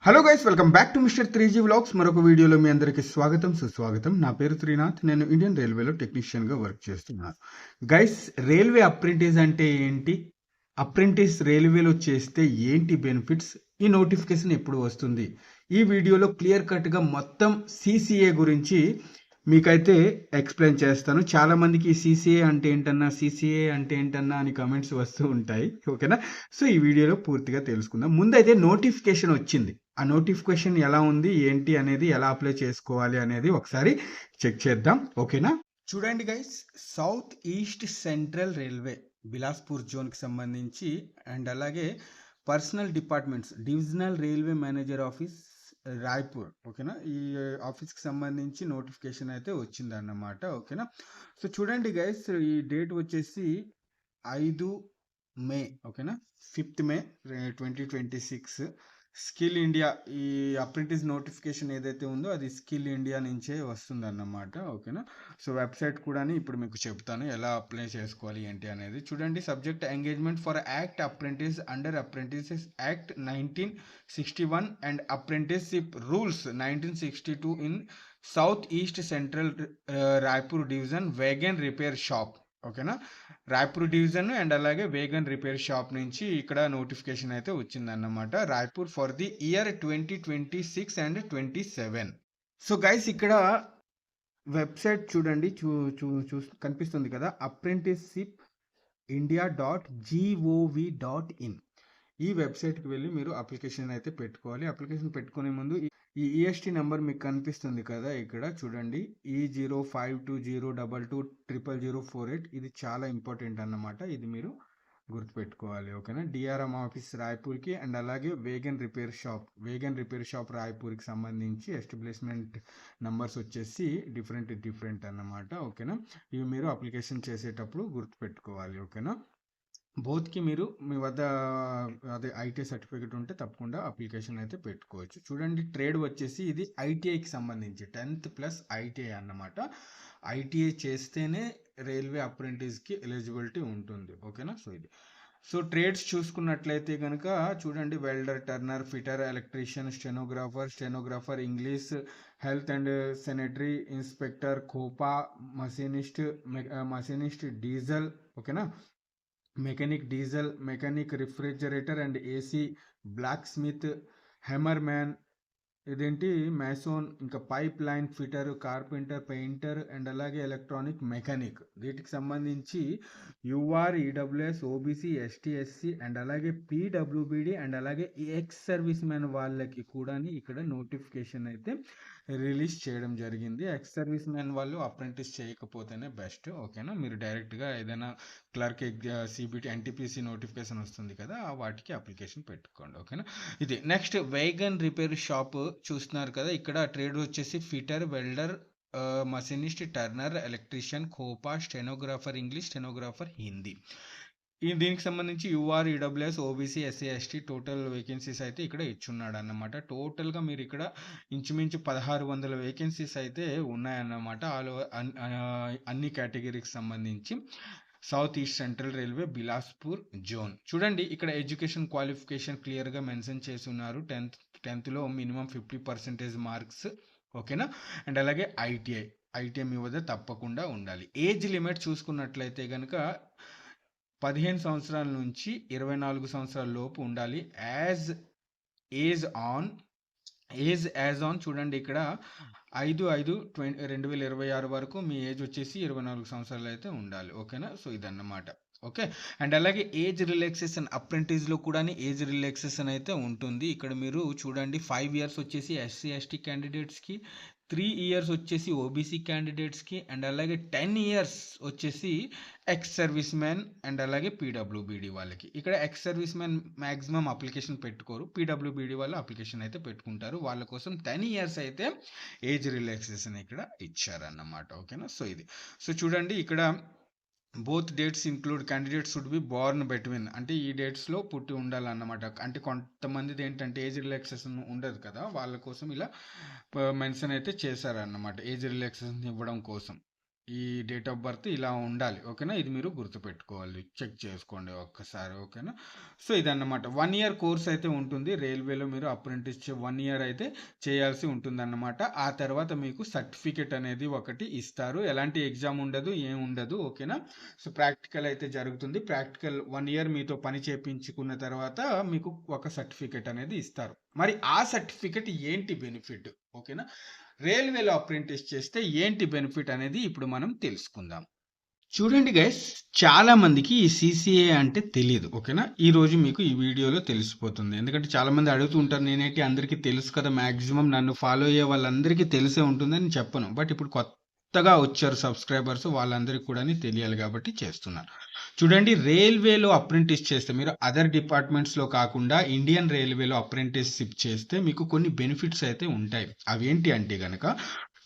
Hello guys, welcome back to mister 3G vlogs. మరొక వీడియోలో మీ అందరికీ స్వాగతం సుస్వాగతం. నా పేరు త్రినాథ్. నేను ఇండియన్ రైల్వేలో టెక్నీషియన్గా వర్క్ చేస్తున్నాను. గైస్, రైల్వే అప్రెంటిస్ అంటే ఏంటి, అప్రెంటిస్ రైల్వేలో చేస్తే ఏంటి బెనిఫిట్స్, ఈ నోటిఫికేషన్ ఎప్పుడు వస్తుంది, ఈ వీడియోలో క్లియర్ కట్గా మొత్తం సిసిఏ గురించి మీకైతే ఎక్స్ప్లెయిన్ చేస్తాను. చాలా మందికి సిసిఏ అంటే ఏంటన్నా అని కమెంట్స్ వస్తూ ఉంటాయి. ఓకేనా? సో ఈ వీడియోలో పూర్తిగా తెలుసుకుందాం. ముందైతే నోటిఫికేషన్ వచ్చింది. ఆ నోటిఫికేషన్ ఎలా ఉంది, ఏంటి అనేది, ఎలా అప్లై చేసుకోవాలి అనేది ఒకసారి చెక్ చేద్దాం. ఓకేనా? చూడండి guys, south east central railway Bilaspur జోన్కి సంబంధించి అండ్ అలాగే personal departments divisional railway manager office Raipur. ఓకేనా? ఈ ఆఫీస్కి సంబంధించి నోటిఫికేషన్ అయితే వచ్చిందన్నమాట. ఓకేనా? సో చూడండి గైస్, ఈ డేట్ వచ్చేసి 5 మే. ఓకేనా? 5th మే 2026. స్కిల్ ఇండియా, ఈ అప్రెంటిస్ నోటిఫికేషన్ ఏదైతే ఉందో అది స్కిల్ ఇండియా నుంచే వస్తుందన్నమాట. ఓకేనా? సో వెబ్సైట్ కూడా ఇప్పుడు మీకు చెప్తాను ఎలా అప్లై చేసుకోవాలి ఏంటి అనేది. చూడండి, subject engagement for act apprentice under apprentices act 1961 and apprenticeship rules 1962 in south east central Raipur division wagon repair shop. ఓకేనా? రాయ్పూర్ డివిజన్ అండ్ అలాగే వేగన్ రిపేర్ షాప్ నుంచి ఇక్కడ నోటిఫికేషన్ అయితే వచ్చిందన్నమాట. Raipur for the year 2026 and 27. So guys, ఇక్కడ website చూడండి, కనిపిస్తుంది కదా, అప్రెంటిస్షిప్ india.gov.in. ఈ వెబ్సైట్కి వెళ్ళి మీరు అప్లికేషన్ అయితే పెట్టుకోవాలి. అప్లికేషన్ పెట్టుకునే ముందు ఈ ఈఎస్టీ నెంబర్ మీకు కనిపిస్తుంది కదా, ఇక్కడ చూడండి, E052022000048. ఇది చాలా ఇంపార్టెంట్ అన్నమాట. ఇది మీరు గుర్తుపెట్టుకోవాలి. ఓకేనా? డిఆర్ఎం ఆఫీస్ రాయ్పూర్కి అండ్ అలాగే వేగన్ రిపేర్ షాప్ రాయ్పూర్కి సంబంధించి ఎస్టాబ్లిష్మెంట్ నంబర్స్ వచ్చేసి డిఫరెంట్ అన్నమాట. ఓకేనా? ఇవి మీరు అప్లికేషన్ చేసేటప్పుడు గుర్తుపెట్టుకోవాలి. ఓకేనా? బోత్కి మీరు మీ వద్ద అదే ఐటీఐ సర్టిఫికేట్ ఉంటే తప్పకుండా అప్లికేషన్ అయితే పెట్టుకోవచ్చు. చూడండి, ట్రేడ్ వచ్చేసి ఇది ఐటీఐకి సంబంధించి 10th ప్లస్ ఐటీఐ అన్నమాట. ఐటీఐ చేస్తేనే రైల్వే అప్రెంటిస్కి ఎలిజిబిలిటీ ఉంటుంది. ఓకేనా? సో ట్రేడ్స్ చూసుకున్నట్లయితే కనుక చూడండి, welder, turner, fitter, electrician, stenographer, English, health and sanitary inspector, COPA, machinist diesel. ఓకేనా? Mechanic refrigerator and AC, blacksmith, hammer man, ఇదేంటి మ్యాసోన్, ఇంకా pipeline fitter, carpenter, painter and అలాగే electronic mechanic. వీటికి సంబంధించి UR, EWS, OBC, ST, SC and అలాగే PWBD and అలాగే ex serviceman వాళ్ళకి కూడా ఇక్కడ నోటిఫికేషన్ అయితే రిలీజ్ చేయడం జరిగింది. ఎక్స్ సర్వీస్ మ్యాన్ వాళ్ళు అప్రెంటిస్ చేయకపోతేనే బెస్ట్. ఓకేనా? మీరు డైరెక్ట్గా ఏదైనా క్లర్క్, సిబిటి, ఎన్టీపీసీ నోటిఫికేషన్ వస్తుంది కదా, వాటికి అప్లికేషన్ పెట్టుకోండి. ఓకేనా? ఇది నెక్స్ట్ వేగన్ రిపేర్ షాప్ చూస్తున్నారు కదా, ఇక్కడ ట్రేడ్ వచ్చేసి fitter, welder, machinist, turner, electrician, COPA, stenographer English, stenographer Hindi. దీనికి సంబంధించి UR, EWS, OBC, SC, ST total vacancies అయితే ఇక్కడ ఇచ్చున్నాడు అన్నమాట. టోటల్గా మీరు ఇక్కడ ఇంచుమించు 1600 వేకెన్సీస్ అయితే ఉన్నాయన్నమాట. అన్ని కేటగిరీకి సంబంధించి south east central railway Bilaspur zone. చూడండి, ఇక్కడ ఎడ్యుకేషన్ క్వాలిఫికేషన్ క్లియర్గా మెన్షన్ చేసి ఉన్నారు. 10th minimum 50% marks. ఓకేనా? అండ్ అలాగే ఐటీఐ మీ వద్ద తప్పకుండా ఉండాలి. ఏజ్ లిమిట్ చూసుకున్నట్లయితే కనుక 15 సంవత్సరాల నుంచి 24 సంవత్సరాల లోపు ఉండాలి. యాజ్ ఆన్ చూడండి, ఇక్కడ 5/5/2026 వరకు మీ ఏజ్ వచ్చేసి 24 సంవత్సరాలు అయితే ఉండాలి. ఓకేనా? సో ఇదన్నమాట. ఓకే. అండ్ అలాగే ఏజ్ రిలాక్సేషన్ అప్రెంటిస్లో కూడా ఏజ్ రిలాక్సేషన్ అయితే ఉంటుంది. ఇక్కడ మీరు చూడండి, 5 years వచ్చేసి ఎస్సీ ఎస్టీ క్యాండిడేట్స్కి, 3 years వచ్చేసి ఓబీసీ క్యాండిడేట్స్కి అండ్ అలాగే 10 years వచ్చేసి ఎక్స్ సర్వీస్ మ్యాన్ అండ్ అలాగే పీడబ్ల్యూబీడీ వాళ్ళకి. ఇక్కడ ex service man maximum application పెట్టుకోరు, పీడబ్ల్యూబీడీ వాళ్ళు అప్లికేషన్ అయితే పెట్టుకుంటారు. వాళ్ళ కోసం 10 years అయితే ఏజ్ రిలాక్సేషన్ ఇక్కడ ఇచ్చారన్నమాట. ఓకేనా? సో చూడండి, ఇక్కడ both dates include candidates should be born between, అంటే ఈ డేట్స్లో పుట్టి ఉండాలన్నమాట. అంటే కొంతమందిది ఏంటంటే ఏజ్ రిలాక్సేషన్ ఉండదు కదా, వాళ్ళ కోసం ఇలా మెన్షన్ అయితే చేశారన్నమాట, ఏజ్ రిలాక్సేషన్ ఇవ్వడం కోసం. ఈ డేట్ ఆఫ్ బర్త్ ఇలా ఉండాలి. ఓకేనా? ఇది మీరు గుర్తుపెట్టుకోవాలి. చెక్ చేసుకోండి ఒక్కసారి. ఓకేనా? సో, ఇదన్నమాట. 1 ఇయర్ కోర్స్ అయితే ఉంటుంది. రైల్వేలో మీరు అప్రెంటిస్‌షిప్ 1 ఇయర్ అయితే చేయాల్సి ఉంటుందన్నమాట. ఆ తర్వాత మీకు సర్టిఫికేట్ అనేది ఒకటి ఇస్తారు. ఎలాంటి ఎగ్జామ్ ఉండదు, ఏం ఉండదు. ఓకేనా? సో, ప్రాక్టికల్ అయితే జరుగుతుంది. ప్రాక్టికల్ 1 ఇయర్ మీతో పని చేపించుకున్న తర్వాత మీకు ఒక సర్టిఫికేట్ అనేది ఇస్తారు. మరి ఆ సర్టిఫికేట్ ఏంటి బెనిఫిట్? ఓకేనా? రైల్వేలో అప్రెంటిస్ చేస్తే ఏంటి బెనిఫిట్ అనేది ఇప్పుడు మనం తెలుసుకుందాం. చూడండి గైస్, చాలా మందికి ఈ సిసిఏ అంటే తెలియదు. ఓకేనా? ఈ రోజు మీకు ఈ వీడియోలో తెలిసిపోతుంది. ఎందుకంటే చాలా మంది అడుగుతూ ఉంటారు, నేనేంటి అందరికీ తెలుసు కదా, మాక్సిమం నన్ను ఫాలో అయ్యే వాళ్ళందరికీ తెలిసే ఉంటుందని చెప్పను. బట్ ఇప్పుడు కొత్తగా వచ్చారు సబ్స్క్రైబర్స్, వాళ్ళందరికీ కూడా తెలియాలి కాబట్టి చేస్తున్నాను. చూడండి, రైల్వేలో అప్రెంటిస్ చేస్తే మీరు అదర్ డిపార్ట్మెంట్స్లో కాకుండా ఇండియన్ రైల్వేలో అప్రెంటిస్షిప్ చేస్తే మీకు కొన్ని బెనిఫిట్స్ అయితే ఉంటాయి. అవేంటి అంటే గనక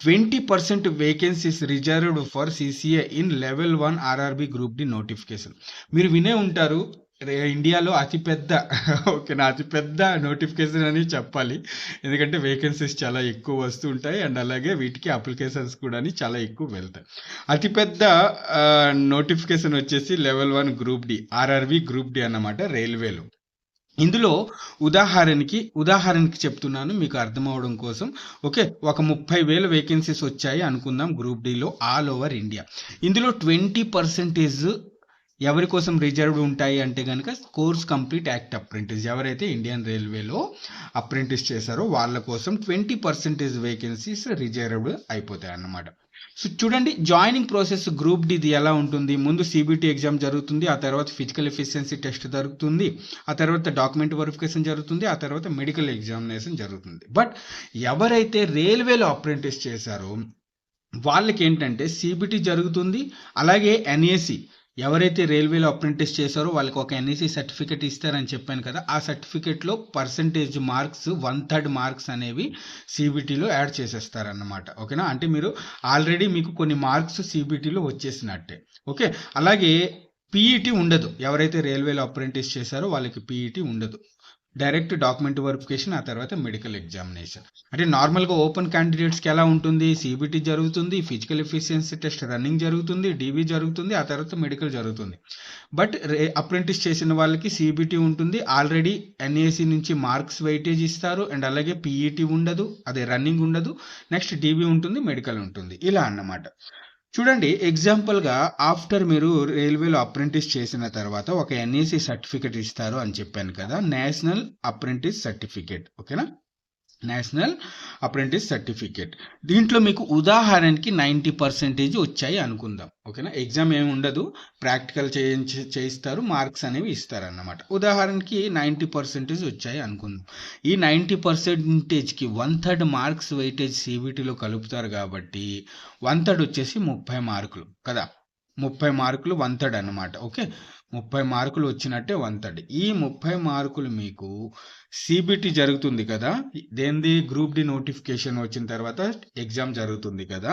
20% vacancies reserved for CCA in level 1 RRB group D notification. మీరు వినే ఉంటారు, ఇండియాలో అతిపెద్ద ఓకేనా, అతిపెద్ద నోటిఫికేషన్ అని చెప్పాలి. ఎందుకంటే వేకెన్సీస్ చాలా ఎక్కువ వస్తూ ఉంటాయి అండ్ అలాగే వీటికి అప్లికేషన్స్ కూడా చాలా ఎక్కువ వెళ్తాయి. అతిపెద్ద నోటిఫికేషన్ వచ్చేసి level 1 group D RRB group D అన్నమాట రైల్వేలో. ఇందులో ఉదాహరణకి చెప్తున్నాను మీకు అర్థం అవడం కోసం. ఓకే, ఒక 30,000 వేకెన్సీస్ వచ్చాయి అనుకుందాం గ్రూప్ డిలో ఆల్ ఓవర్ ఇండియా. ఇందులో 20% ఎవరి కోసం రిజర్వ్డ్ ఉంటాయి అంటే కనుక కోర్స్ కంప్లీట్ యాక్ట్ అప్రెంటిస్, ఎవరైతే ఇండియన్ రైల్వేలో అప్రెంటిస్ చేశారో వాళ్ళ కోసం 20% వేకెన్సీస్ రిజర్వ్డ్ అయిపోతాయి అన్నమాట. సో చూడండి, జాయినింగ్ ప్రాసెస్ గ్రూప్ డిది ఎలా ఉంటుంది. ముందు సిబిటి ఎగ్జామ్ జరుగుతుంది, ఆ తర్వాత ఫిజికల్ ఎఫిషియన్సీ టెస్ట్ జరుగుతుంది, ఆ తర్వాత డాక్యుమెంట్ వెరిఫికేషన్ జరుగుతుంది, ఆ తర్వాత మెడికల్ ఎగ్జామినేషన్ జరుగుతుంది. బట్ ఎవరైతే రైల్వేలో అప్రెంటిస్ చేశారో వాళ్ళకి ఏంటంటే సిబిటి జరుగుతుంది, అలాగే ఎన్ఏసి. ఎవరైతే రైల్వేలో అప్రెంటిస్ చేశారో వాళ్ళకి ఒక ఎన్ఈసి సర్టిఫికేట్ ఇస్తారని చెప్పాను కదా, ఆ సర్టిఫికేట్లో పర్సంటేజ్ మార్క్స్ 1/3 మార్క్స్ అనేవి సిబిటీలో యాడ్ చేసేస్తారన్నమాట. ఓకేనా? అంటే మీరు ఆల్రెడీ మీకు కొన్ని మార్క్స్ సిబిటీలో వచ్చేసినట్టే. ఓకే, అలాగే పీఈటీ ఉండదు. ఎవరైతే రైల్వేలో అప్రెంటిస్ చేశారో వాళ్ళకి పీఈటీ ఉండదు. డైరెక్ట్ డాక్యుమెంట్ వెరిఫికేషన్, ఆ తర్వాత మెడికల్ ఎగ్జామినేషన్. అంటే నార్మల్గా ఓపెన్ క్యాండిడేట్స్కి ఎలా ఉంటుంది, సిబిటి జరుగుతుంది, ఫిజికల్ ఎఫిషియన్సీ టెస్ట్ రన్నింగ్ జరుగుతుంది, డివి జరుగుతుంది, ఆ తర్వాత మెడికల్ జరుగుతుంది. బట్ అప్రెంటిస్ చేసిన వాళ్ళకి సిబిటి ఉంటుంది, ఆల్రెడీ ఎన్ఏసి నుంచి మార్క్స్ వెయిటేజ్ ఇస్తారు అండ్ అలాగే పీఈటీ ఉండదు, అదే రన్నింగ్ ఉండదు, నెక్స్ట్ డివి ఉంటుంది, మెడికల్ ఉంటుంది, ఇలా అన్నమాట. చూడండి, ఎగ్జాంపుల్గా ఆఫ్టర్ మీరు రైల్వేలో అప్రెంటిస్ చేసిన తర్వాత ఒక ఎన్ఈసి సర్టిఫికేట్ ఇస్తారు అని చెప్పాను కదా, నేషనల్ అప్రెంటిస్ సర్టిఫికేట్. ఓకేనా? National apprentice certificate. దీంట్లో మీకు ఉదాహరణకి 90% వచ్చాయి అనుకుందాం. ఓకేనా? ఎగ్జామ్ ఏమి ఉండదు, ప్రాక్టికల్ చేయిస్తారు, మార్క్స్ అనేవి ఇస్తారన్నమాట. ఉదాహరణకి 90% వచ్చాయి అనుకుందాం. ఈ 90%కి 1/3 మార్క్స్ వెయిటేజ్ సిబిటీలో కలుపుతారు కాబట్టి 1/3 వచ్చేసి 30 మార్కులు కదా. 30 మార్కులు 1/3 అన్నమాట. ఓకే, 30 మార్కులు వచ్చినట్టే 1/3. ఈ 30 మార్కులు మీకు సిబిటి జరుగుతుంది కదా, దేనిది గ్రూప్ డి నోటిఫికేషన్ వచ్చిన తర్వాత ఎగ్జామ్ జరుగుతుంది కదా,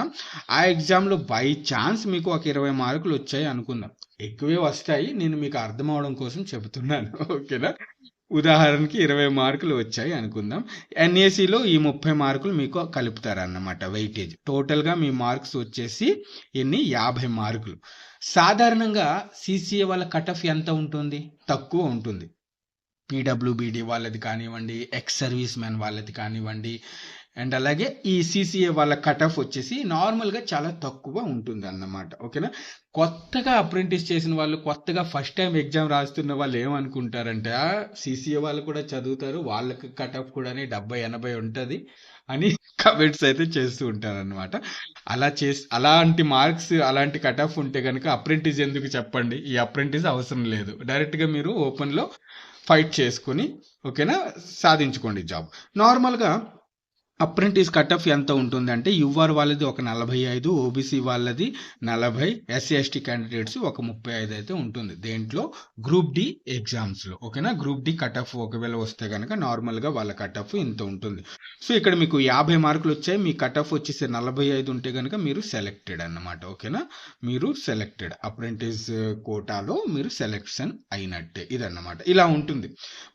ఆ ఎగ్జామ్లో బై ఛాన్స్ మీకు ఒక 20 మార్కులు వచ్చాయి అనుకుందాం. ఎక్కువే వస్తాయి, నేను మీకు అర్థం అవడం కోసం చెబుతున్నాను. ఓకేనా? ఉదాహరణకి 20 మార్కులు వచ్చాయి అనుకుందాం. ఎన్ఏసిలో ఈ 30 మార్కులు మీకు కలుపుతారన్నమాట వెయిటేజ్. టోటల్గా మీ మార్క్స్ వచ్చేసి 50 మార్కులు. సాధారణంగా సిసిఏ వాళ్ళ కట్ ఆఫ్ ఎంత ఉంటుంది? తక్కువ ఉంటుంది. పీడబ్ల్యూబీడి వాళ్ళది కానివ్వండి, ఎక్స్ సర్వీస్ మ్యాన్ వాళ్ళది కానివ్వండి, అండ్ అలాగే ఈ సిసిఏ వాళ్ళ కట్ ఆఫ్ వచ్చేసి నార్మల్గా చాలా తక్కువ ఉంటుంది అన్నమాట. ఓకేనా? కొత్తగా అప్రెంటిస్ చేసిన వాళ్ళు, కొత్తగా ఫస్ట్ టైం ఎగ్జామ్ రాస్తున్న వాళ్ళు ఏమనుకుంటారంటే సిసిఏ వాళ్ళు కూడా చదువుతారు, వాళ్ళకి కట్ ఆఫ్ కూడా 70-80 ఉంటుంది అని కమెంట్స్ అయితే చేస్తూ ఉంటారు అనమాట. అలాంటి మార్క్స్, అలాంటి కట్ ఆఫ్ ఉంటే కనుక అప్రెంటిస్ ఎందుకు చెప్పండి? ఈ అప్రెంటిస్ అవసరం లేదు, డైరెక్ట్గా మీరు ఓపెన్లో ఫైట్ చేసుకుని ఓకేనా సాధించుకోండి జాబ్. నార్మల్గా అప్రెంటిస్ కట్ ఆఫ్ ఎంత ఉంటుంది అంటే యుఆర్ వాళ్ళది ఒక 45, ఓబీసీ వాళ్ళది 40, ఎస్సీ ఎస్టీ క్యాండిడేట్స్ ఒక 35 అయితే ఉంటుంది దేంట్లో, గ్రూప్ డి ఎగ్జామ్స్లో. ఓకేనా? గ్రూప్ డి కట్ ఆఫ్ ఒకవేళ వస్తే కనుక నార్మల్గా వాళ్ళ కట్ ఆఫ్ ఇంత ఉంటుంది. సో ఇక్కడ మీకు 50 మార్కులు వచ్చాయి, మీ కట్ ఆఫ్ వచ్చేసి 45 ఉంటే కనుక మీరు సెలెక్టెడ్ అన్నమాట. ఓకేనా? మీరు సెలెక్టెడ్, అప్రెంటిస్ కోటాలో మీరు సెలెక్షన్ అయినట్టే, ఇదన్నమాట. ఇలా ఉంటుంది.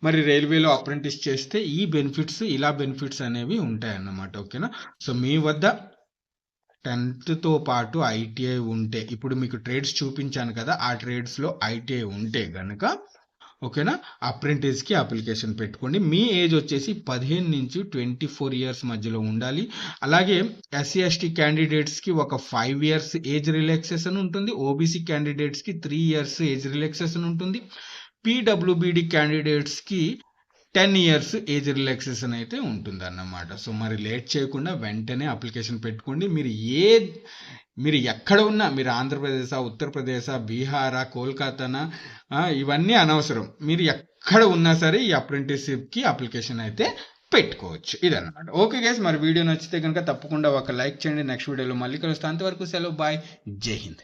మరి రైల్వేలో అప్రెంటిస్ చేస్తే ఈ బెనిఫిట్స్, ఇలా బెనిఫిట్స్ అనేవి ఉంటాయి అన్నమాట. ఓకేనా? సో మీ వద్ద 10th పాటు ఐటీఐ ఉంటే, ఇప్పుడు మీకు ట్రేడ్స్ చూపించాను కదా, ఆ ట్రేడ్స్లో ఐటీఐ ఉంటే గనక ఓకేనా, అప్రెంటిస్కి అప్లికేషన్ పెట్టుకోండి. మీ ఏజ్ వచ్చేసి 15 నుంచి 24 ఇయర్స్ మధ్యలో ఉండాలి. అలాగే ఎస్సీ ఎస్టీ క్యాండిడేట్స్కి ఒక 5 ఇయర్స్ ఏజ్ రిలాక్సేషన్ ఉంటుంది. ఓబీసీ క్యాండిడేట్స్కి 3 ఇయర్స్ ఏజ్ రిలాక్సేషన్ ఉంటుంది. పీడబ్ల్యూబీడీ క్యాండిడేట్స్కి 10 ఇయర్స్ ఏజ్ రిలాక్సేషన్ అయితే ఉంటుంది అన్నమాట. సో మరి లేట్ చేయకుండా వెంటనే అప్లికేషన్ పెట్టుకోండి. మీరు ఎక్కడ ఉన్నా, మీరు ఆంధ్రప్రదేశా, ఉత్తరప్రదేశా, బీహారా, కోల్కతానా, ఇవన్నీ అనవసరం. మీరు ఎక్కడ ఉన్నా సరే ఈ అప్రెంటిస్షిప్కి అప్లికేషన్ అయితే పెట్టుకోవచ్చు. ఇదన్నమాట. ఓకే గైస్, మరి వీడియో నచ్చితే కనుక తప్పకుండా ఒక లైక్ చేయండి. నెక్స్ట్ వీడియోలో మళ్ళీ కలుస్తాను. అంతవరకు సెలవు, బాయ్, జై హింద్.